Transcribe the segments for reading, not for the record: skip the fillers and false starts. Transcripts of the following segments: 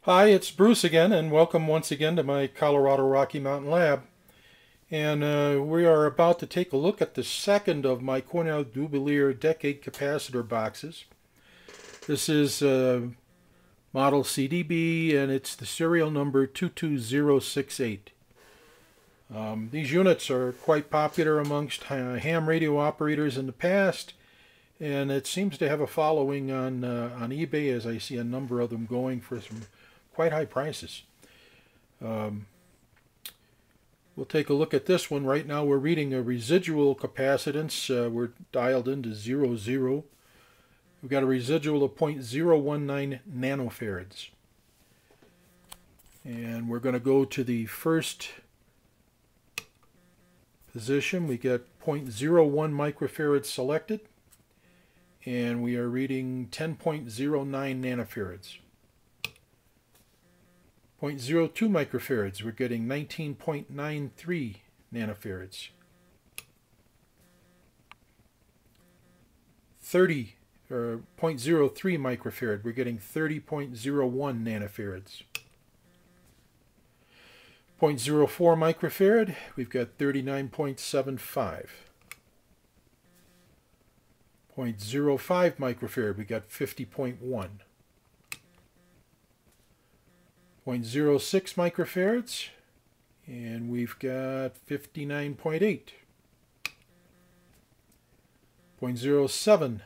Hi, it's Bruce again, and welcome once again to my Colorado Rocky Mountain Lab. And we are about to take a look at the second of my Cornell Dubilier decade capacitor boxes. This is model CDB, and it's the serial number 22068. These units are quite popular amongst ham radio operators in the past, and it seems to have a following on eBay, as I see a number of them going for some quite high prices. We'll take a look at this one. Right now we're reading a residual capacitance. We're dialed into 00. We've got a residual of 0.019 nanofarads. And we're going to go to the first position. We get 0.01 microfarads selected. And we are reading 10.09 nanofarads. 0.02 microfarads, we're getting 19.93 nanofarads. 0.03 microfarad, we're getting 30.01 nanofarads. 0.04 microfarad, we've got 39.75. 0.05 microfarad, we got 50.1. 0.06 microfarads, and we've got 59.8. 0.07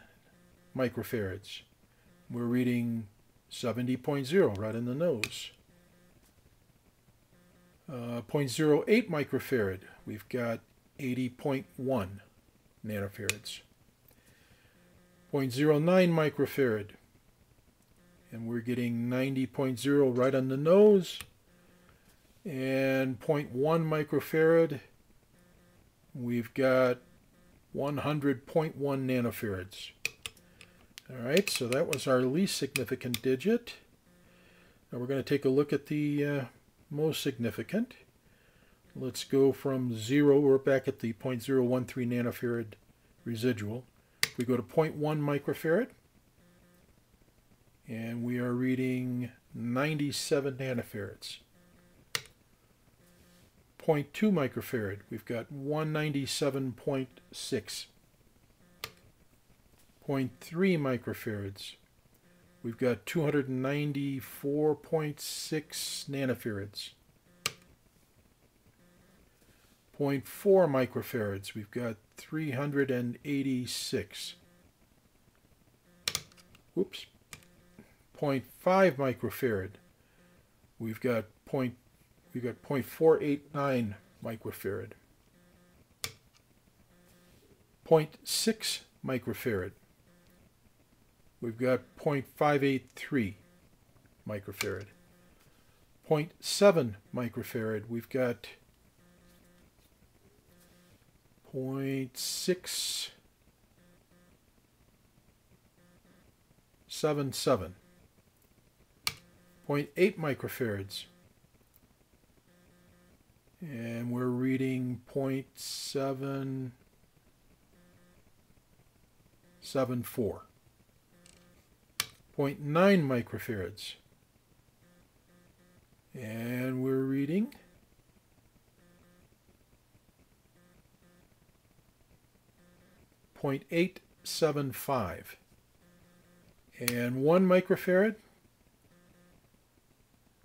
microfarads, we're reading 70.0 right in the nose. 0.08 microfarad, we've got 80.1 nanofarads. 0.09 microfarad, and we're getting 90.0 right on the nose. And 0.1 microfarad, we've got 100.1 nanofarads. Alright, so that was our least significant digit. Now we're going to take a look at the most significant. Let's go from 0, we're back at the 0.013 nanofarad residual. We go to 0.1 microfarad. And we are reading 97 nanofarads. 0.2 microfarad, we've got 197.6. 0.3 microfarads, we've got 294.6 nanofarads. 0.4 microfarads, we've got 386. Whoops. 0.5 microfarad, we've got 0.489 microfarad. 0.6 microfarad, we've got 0.583 microfarad. 0.7 microfarad, we've got 0.677. 0.8 microfarads, and we're reading 0.774. 0.9 microfarads, and we're reading 0.875. And 1 microfarad,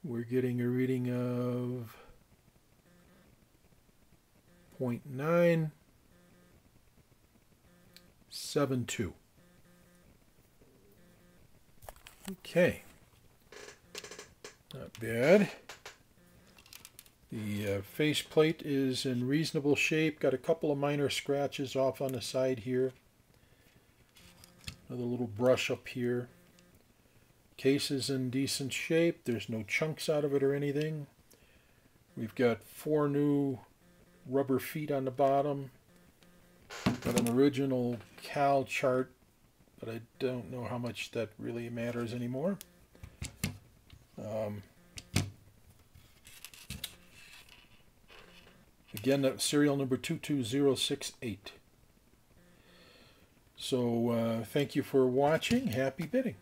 we're getting a reading of 0.972. Okay, not bad. The faceplate is in reasonable shape. Got a couple of minor scratches off on the side here. Another little brush up here. Case is in decent shape. There's no chunks out of it or anything. We've got 4 new rubber feet on the bottom. Got an original cal chart, but I don't know how much that really matters anymore. Again, that serial number 22068. So thank you for watching. Happy bidding.